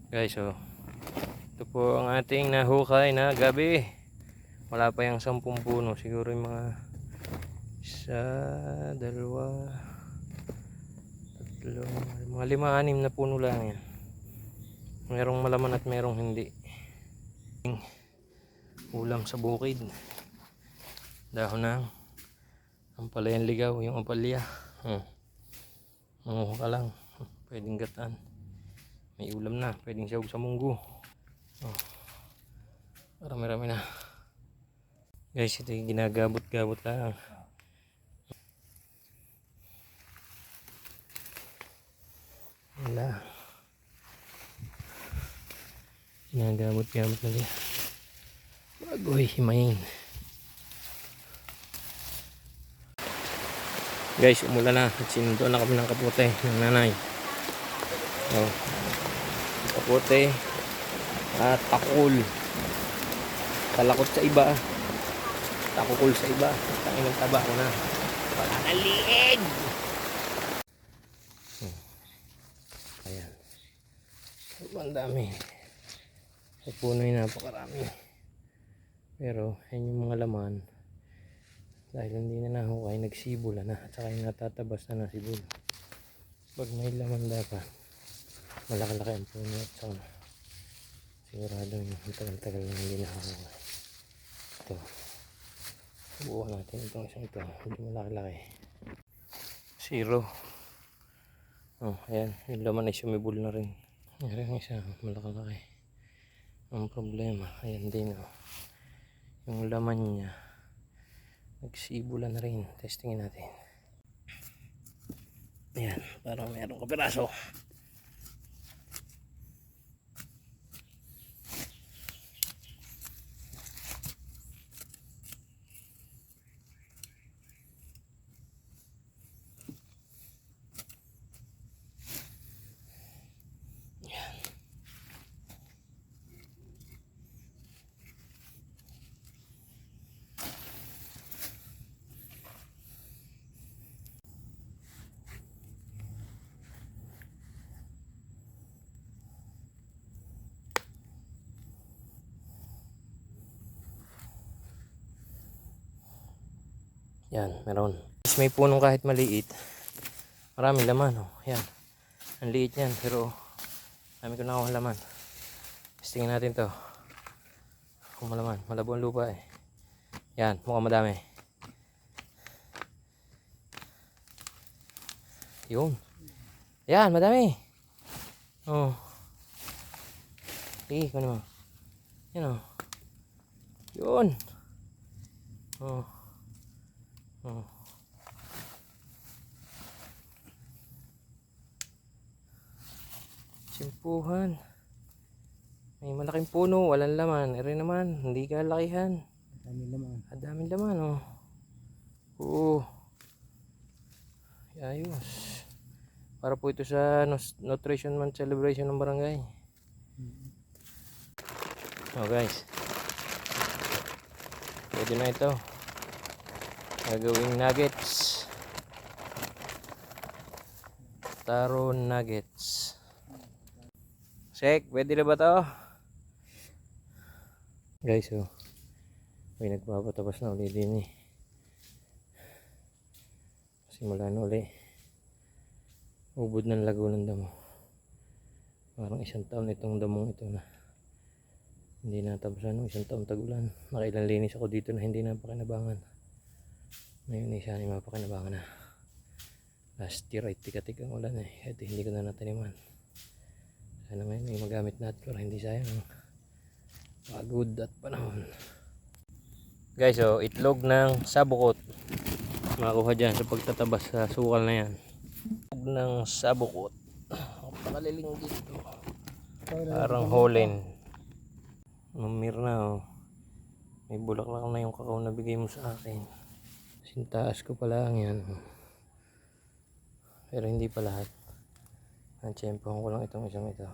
Guys, ito po ang ating nahukay na gabi. Wala pa yung 10 puno. Siguro yung mga isa, dalawa, tatlo, mga 5-6 na puno lang yan. Merong malaman at merong hindi. Ulam sa bukid. Dahon ng ampalayan ligaw, yung ampalya. Manguha ka lang. Pwedeng gataan. May ulam na. Pwedeng siyog sa munggo. Marami-rami na. Guys, ito yung ginagabot-gabot lang. Wala. Ginagabot-gabot na din. Bagoy, himayin. Guys, umulan na. At sinundo na kami ng kapote ng nanay. Kapote at takul. Talakot sa iba. Takukul sa iba. Tangin ng taba ko na. Wala na liig. Ayan. Ang dami. Sa puno yung napakarami. Pero, yan yung mga laman. Dahil hindi na nahukay, nagsibula na. At saka yung natatabas na nasibul. Pag may laman dapat, malaki-laki ang puno. At saka, sigurado yung tagal-tagal na hindi nahukay. Ito. Buuan natin itong isang ito. Hindi malaki-laki. 0. Ayan. Yung laman ay sumibol na rin. Ayan yung isa. Malaki-laki. Ang problema. Ayan din. Yung laman niya. Nagsibula na rin. Testingin natin. Ayan. Parang mayroong kapiraso. Yan, meron. May punong kahit maliit. Marami laman, Yan. Ang liit yan, pero dami ko nakuha laman. Testingin natin to. Kung malaman, malabo ang lupa eh. Yan, mukhang madami. Yun. Yan, madami. Kung ano. Yan Yun. Simpuhan. May malaking puno, walang laman. Ere naman, hindi kalakihan. Ang daming laman, Oo. Ayos. Para po ito sa Nutrition Month celebration ng barangay. Guys. Pwede na ito. Gagawing nuggets. Taro nuggets. Sek, pwede na ba to? Guys, may nagpapatapos na ulit din eh. Simula na ulit. Ubod ng lago ng damo. Parang 1 taon itong damong ito na hindi natapusan. 1 taon tagulan. Nakailang linis ako dito na hindi napakinabangan. Ngayon isa ni mapakinabangan na. Last year ay tigatig ang ulan eh. Kaya hindi ko na nataniman. Sana ngayon ay magamit natin para hindi sayang pagod at panahon. Guys, itlog ng sabukot. Makuha dyan sa pagtatabas sa sukal na yan. Itlog ng sabukot. Pakaliling dito. Parang holen. Mamir na May bulaklak na yung kakao na bigay mo sa akin. Sintaas ko pala ang yan. Pero hindi pa lahat. Tiyempohan ko lang itong isang ito.